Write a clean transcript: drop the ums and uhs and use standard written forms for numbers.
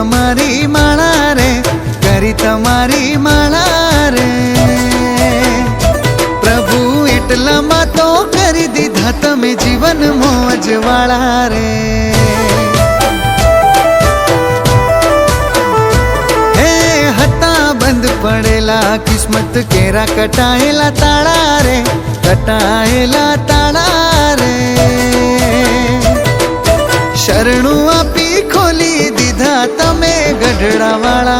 तमारी माळा रे, करी तमारी माळा रे। प्रभु एटला मा तो करी दीधा तमे जीवन मोज वाला रे। बंद पड़ेला किस्मत केरा कटाएला ताड़ा रे, कटाएला ताड़ा रे। शरणु आपी खोली दीधा तमे गढ़ड़ा वाला